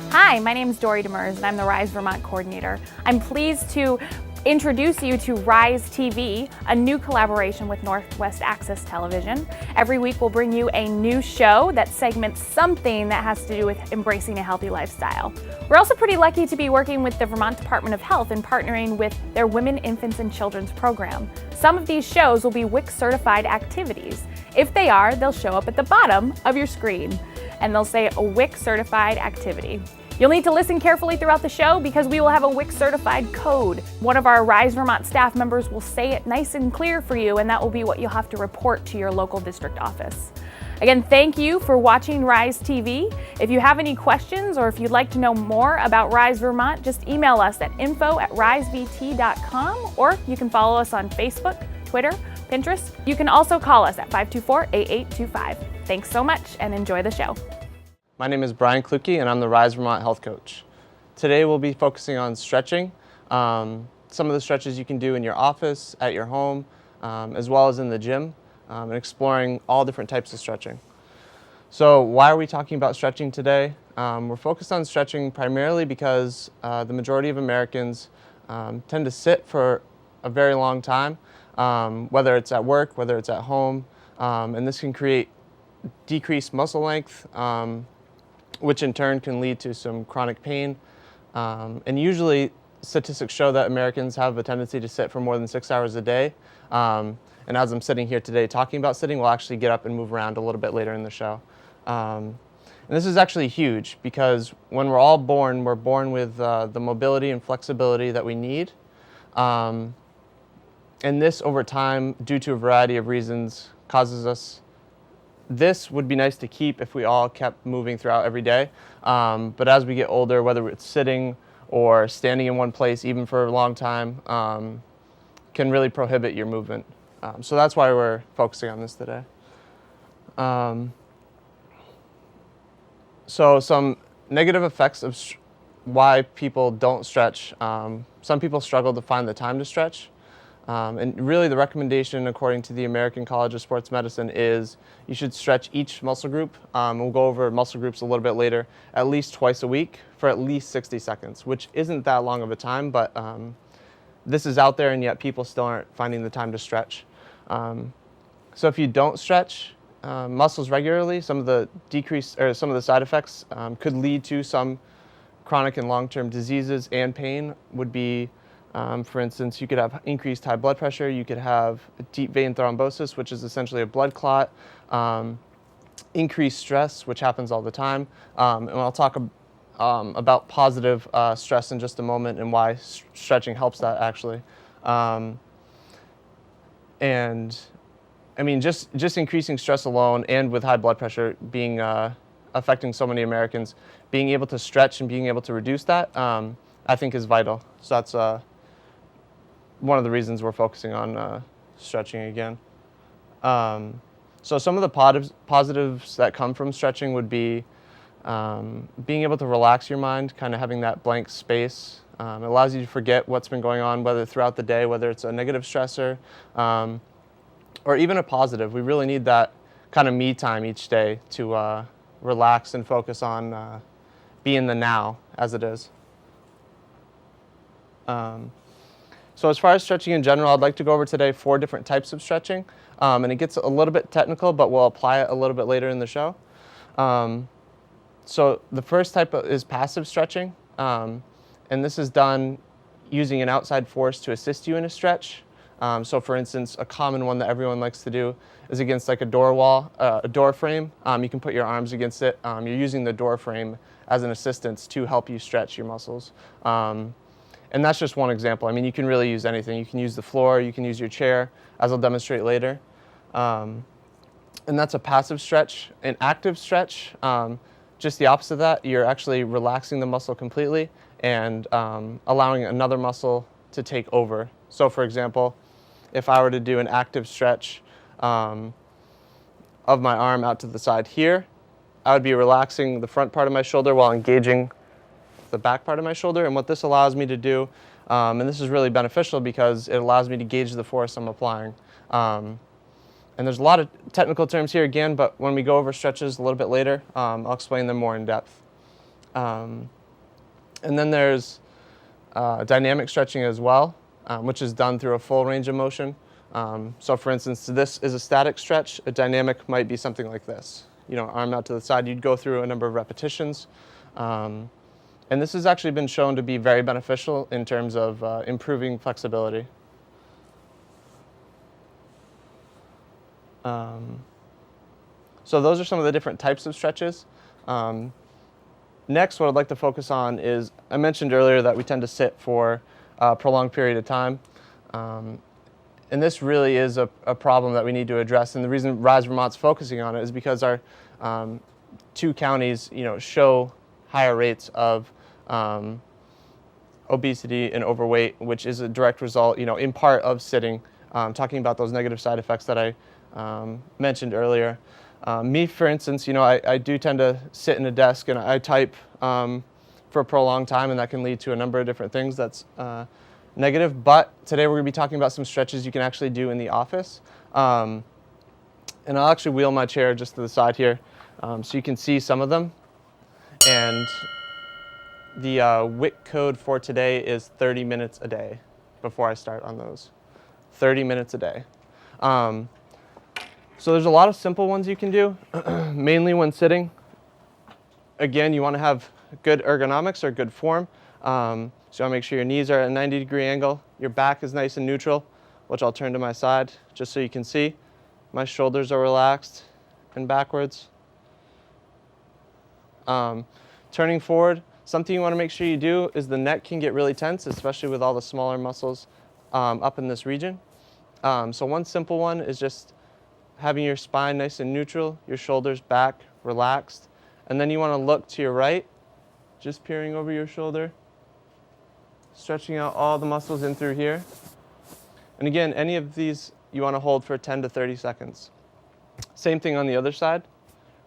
Hi, my name is Dory Demers and I'm the Rise Vermont coordinator. I'm pleased to introduce you to Rise TV, a new collaboration with Northwest Access Television. Every week we'll bring you a new show that segments something that has to do with embracing a healthy lifestyle. We're also pretty lucky to be working with the Vermont Department of Health and partnering with their Women, Infants, and Children's program. Some of these shows will be WIC certified activities. If they are, they'll show up at the bottom of your screen and they'll say a WIC certified activity. You'll need to listen carefully throughout the show because we will have a WIC certified code. One of our Rise Vermont staff members will say it nice and clear for you, and that will be what you'll have to report to your local district office. Again, thank you for watching Rise TV. If you have any questions or if you'd like to know more about Rise Vermont, just email us at info@risevt.com, or you can follow us on Facebook, Twitter, Pinterest. You can also call us at 524-8825. Thanks so much and enjoy the show. My name is Brian Kluke and I'm the Rise Vermont Health Coach. Today we'll be focusing on stretching, some of the stretches you can do in your office, at your home, as well as in the gym, and exploring all different types of stretching. So why are we talking about stretching today? We're focused on stretching primarily because the majority of Americans tend to sit for a very long time, whether it's at work, whether it's at home, and this can create decreased muscle length, which in turn can lead to some chronic pain. And usually statistics show that Americans have a tendency to sit for more than 6 hours a day. And as I'm sitting here today talking about sitting, we'll actually get up and move around a little bit later in the show. And this is actually huge because when we're all born, we're born with the mobility and flexibility that we need. And this over time, due to a variety of reasons, causes us. This would be nice to keep if we all kept moving throughout every day. But as we get older, whether it's sitting or standing in one place, even for a long time, can really prohibit your movement. So that's why we're focusing on this today. So some negative effects of why people don't stretch. Some people struggle to find the time to stretch. And really the recommendation according to the American College of Sports Medicine is you should stretch each muscle group. We'll go over muscle groups a little bit later, at least twice a week for at least 60 seconds, which isn't that long of a time, but this is out there and yet people still aren't finding the time to stretch. So if you don't stretch muscles regularly, some of the side effects could lead to some chronic and long-term diseases and pain would be for instance, you could have increased high blood pressure, you could have deep vein thrombosis, which is essentially a blood clot, increased stress, which happens all the time, and I'll talk about positive stress in just a moment and why stretching helps that actually. And I mean, just increasing stress alone and with high blood pressure being affecting so many Americans, being able to stretch and being able to reduce that, I think is vital. So that's one of the reasons we're focusing on stretching again. So some of the positives that come from stretching would be being able to relax your mind, kind of having that blank space. It allows you to forget what's been going on, whether throughout the day, whether it's a negative stressor or even a positive. We really need that kind of me time each day to relax and focus on be in the now as it is. So as far as stretching in general, I'd like to go over today 4 different types of stretching. And it gets a little bit technical, but we'll apply it a little bit later in the show. So the first type is passive stretching. And this is done using an outside force to assist you in a stretch. So for instance, a common one that everyone likes to do is against like a door wall, a door frame. You can put your arms against it. You're using the door frame as an assistance to help you stretch your muscles. And that's just one example. I mean, you can really use anything. You can use the floor, you can use your chair, as I'll demonstrate later. And that's a passive stretch. An active stretch, just the opposite of that. You're actually relaxing the muscle completely and allowing another muscle to take over. So for example, if I were to do an active stretch of my arm out to the side here, I would be relaxing the front part of my shoulder while engaging the back part of my shoulder. And what this allows me to do, and this is really beneficial because it allows me to gauge the force I'm applying. And there's a lot of technical terms here again, but when we go over stretches a little bit later, I'll explain them more in depth. And then there's dynamic stretching as well, which is done through a full range of motion. So for instance, this is a static stretch. A dynamic might be something like this. You know, arm out to the side, you'd go through a number of repetitions. And this has actually been shown to be very beneficial in terms of improving flexibility. So those are some of the different types of stretches. Next, what I'd like to focus on is, I mentioned earlier that we tend to sit for a prolonged period of time. And this really is a problem that we need to address. And the reason Rise Vermont's focusing on it is because our 2 counties, show higher rates of obesity and overweight, which is a direct result, in part of sitting. Talking about those negative side effects that I mentioned earlier. Me, for instance, I do tend to sit in a desk and I type for a prolonged time, and that can lead to a number of different things that's negative. But today we're going to be talking about some stretches you can actually do in the office. And I'll actually wheel my chair just to the side here so you can see some of them. And the WIC code for today is 30 minutes a day before I start on those. 30 minutes a day. So there's a lot of simple ones you can do, mainly when sitting. Again, you want to have good ergonomics or good form. So you want to make sure your knees are at a 90-degree angle. Your back is nice and neutral, which I'll turn to my side just so you can see. My shoulders are relaxed and backwards. Turning forward, something you want to make sure you do is the neck can get really tense, especially with all the smaller muscles up in this region. So one simple one is just having your spine nice and neutral, your shoulders back, relaxed. And then you want to look to your right, just peering over your shoulder, stretching out all the muscles in through here. And again, any of these you want to hold for 10 to 30 seconds. Same thing on the other side,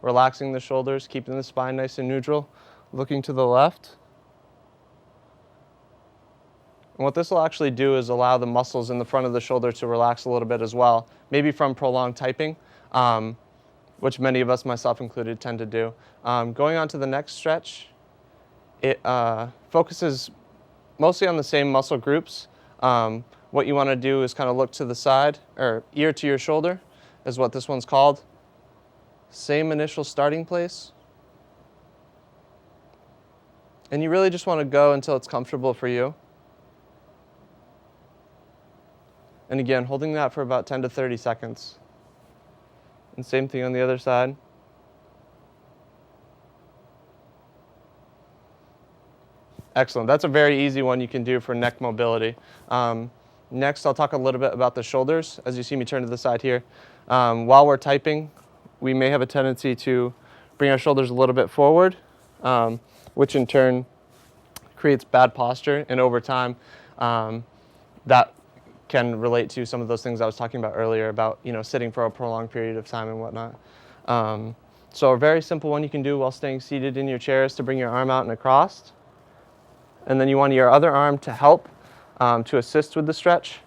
relaxing the shoulders, keeping the spine nice and neutral, looking to the left. And what this will actually do is allow the muscles in the front of the shoulder to relax a little bit as well, maybe from prolonged typing, which many of us, myself included, tend to do. Going on to the next stretch, it focuses mostly on the same muscle groups. What you want to do is kind of look to the side, or ear to your shoulder is what this one's called. Same initial starting place. And you really just want to go until it's comfortable for you. And again, holding that for about 10 to 30 seconds. And same thing on the other side. Excellent. That's a very easy one you can do for neck mobility. Next, I'll talk a little bit about the shoulders. As you see me turn to the side here. While we're typing, we may have a tendency to bring our shoulders a little bit forward, which in turn creates bad posture. And over time, that can relate to some of those things I was talking about earlier about, sitting for a prolonged period of time and whatnot. So a very simple one you can do while staying seated in your chair is to bring your arm out and across. And then you want your other arm to help, to assist with the stretch.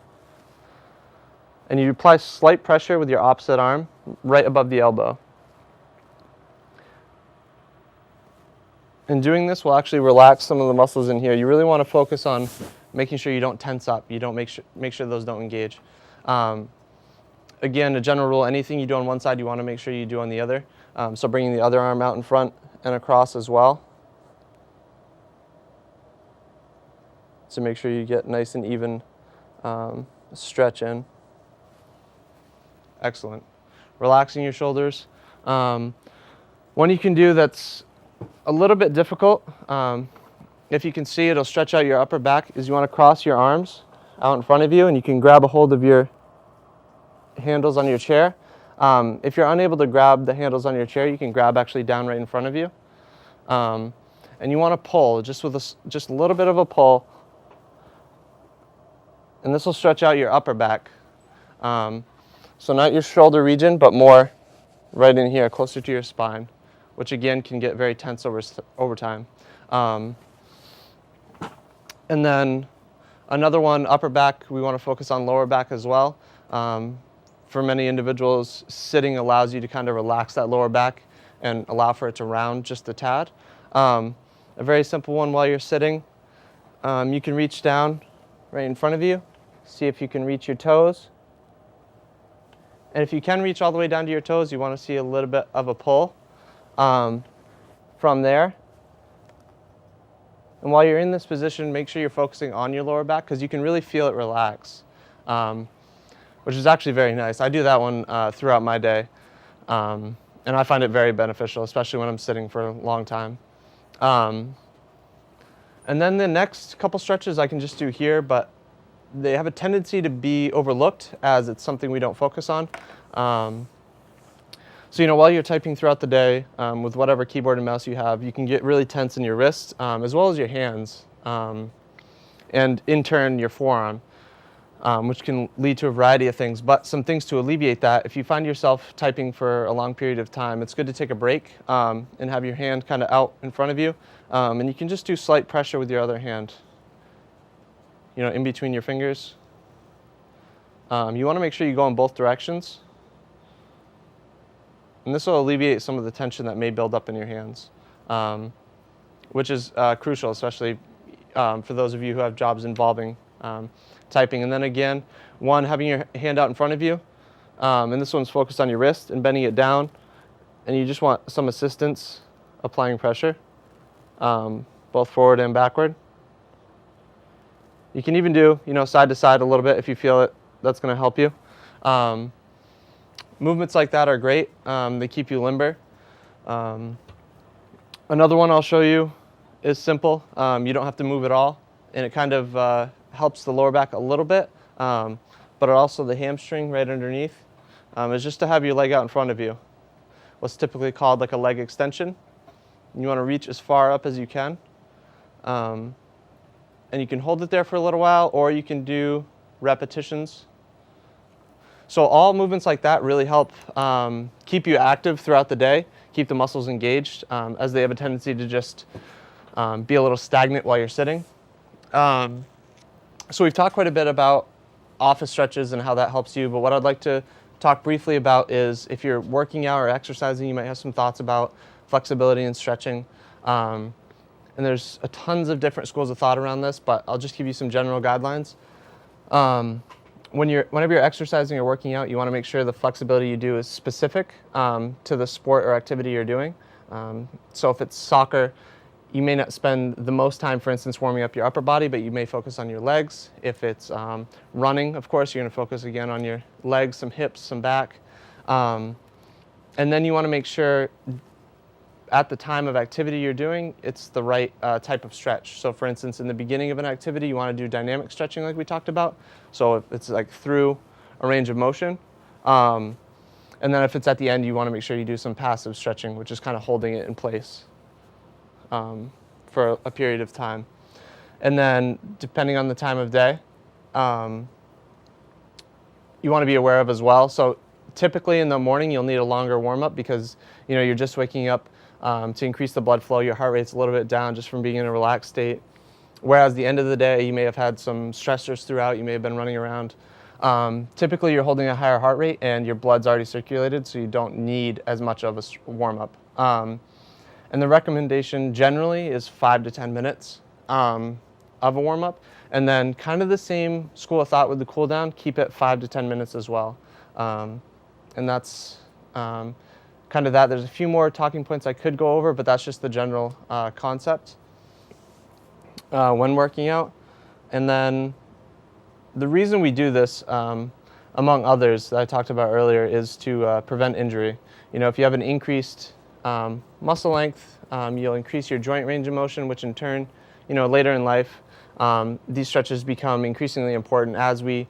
And you apply slight pressure with your opposite arm right above the elbow. And doing this will actually relax some of the muscles in here. You really want to focus on making sure you don't tense up. You don't make sure those don't engage. Again, a general rule, anything you do on one side, you want to make sure you do on the other. So bringing the other arm out in front and across as well. So make sure you get nice and even stretch in. Excellent. Relaxing your shoulders. One you can do that's a little bit difficult, if you can see, it'll stretch out your upper back, is you want to cross your arms out in front of you, and you can grab a hold of your handles on your chair. If you're unable to grab the handles on your chair, you can grab actually down right in front of you. And you want to pull, just with just a little bit of a pull, and this will stretch out your upper back. So not your shoulder region, but more right in here, closer to your spine, which again can get very tense over time. And then another one, upper back, we want to focus on lower back as well. for many individuals, sitting allows you to kind of relax that lower back and allow for it to round just a tad. A very simple one while you're sitting. You can reach down right in front of you. See if you can reach your toes. And if you can reach all the way down to your toes, you want to see a little bit of a pull from there. And while you're in this position, make sure you're focusing on your lower back because you can really feel it relax, which is actually very nice. I do that one throughout my day, and I find it very beneficial, especially when I'm sitting for a long time. And then the next couple stretches I can just do here, but they have a tendency to be overlooked as it's something we don't focus on. So, while you're typing throughout the day with whatever keyboard and mouse you have, you can get really tense in your wrists as well as your hands, and in turn your forearm, which can lead to a variety of things. But some things to alleviate that: if you find yourself typing for a long period of time, it's good to take a break and have your hand kind of out in front of you, and you can just do slight pressure with your other hand, in between your fingers. You want to make sure you go in both directions. And this will alleviate some of the tension that may build up in your hands, which is crucial, especially for those of you who have jobs involving typing. And then again, having your hand out in front of you, and this one's focused on your wrist and bending it down, and you just want some assistance applying pressure, both forward and backward. You can even do, side to side a little bit if you feel it. That's going to help you. Movements like that are great. They keep you limber. Another one I'll show you is simple. You don't have to move at all, and it kind of helps the lower back a little bit, but also the hamstring right underneath is just to have your leg out in front of you. What's typically called like a leg extension. You want to reach as far up as you can, and you can hold it there for a little while, or you can do repetitions. So all movements like that really help keep you active throughout the day, keep the muscles engaged, as they have a tendency to just be a little stagnant while you're sitting. So we've talked quite a bit about office stretches and how that helps you, but what I'd like to talk briefly about is if you're working out or exercising, you might have some thoughts about flexibility and stretching. And there's tons of different schools of thought around this, but I'll just give you some general guidelines. Whenever you're exercising or working out, you want to make sure the flexibility you do is specific to the sport or activity you're doing. So if it's soccer, you may not spend the most time, for instance, warming up your upper body, but you may focus on your legs. If it's running, of course, you're going to focus again on your legs, some hips, some back. And then you want to make sure at the time of activity you're doing, it's the right type of stretch. So for instance, in the beginning of an activity, you want to do dynamic stretching like we talked about. So if it's like through a range of motion. And then if it's at the end, you want to make sure you do some passive stretching, which is kind of holding it in place for a period of time. And then depending on the time of day, you want to be aware of as well. So typically in the morning, you'll need a longer warm-up because you're just waking up to increase the blood flow. Your heart rate's a little bit down just from being in a relaxed state. Whereas the end of the day, you may have had some stressors throughout. You may have been running around. Typically, you're holding a higher heart rate and your blood's already circulated, so you don't need as much of a warm-up. And the recommendation generally is 5 to 10 minutes of a warm-up. And then kind of the same school of thought with the cool-down, keep it 5 to 10 minutes as well. And that's kind of that. There's a few more talking points I could go over, but that's just the general concept when working out. And then the reason we do this, among others that I talked about earlier, is to prevent injury. If you have an increased muscle length, you'll increase your joint range of motion, which in turn, later in life, these stretches become increasingly important as we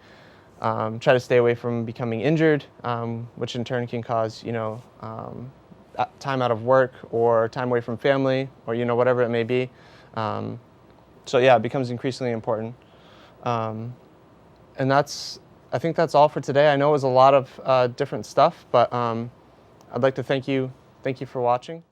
try to stay away from becoming injured, which in turn can cause, time out of work or time away from family or, whatever it may be. So yeah, it becomes increasingly important. And I think that's all for today. I know it was a lot of different stuff, but I'd like to thank you for watching.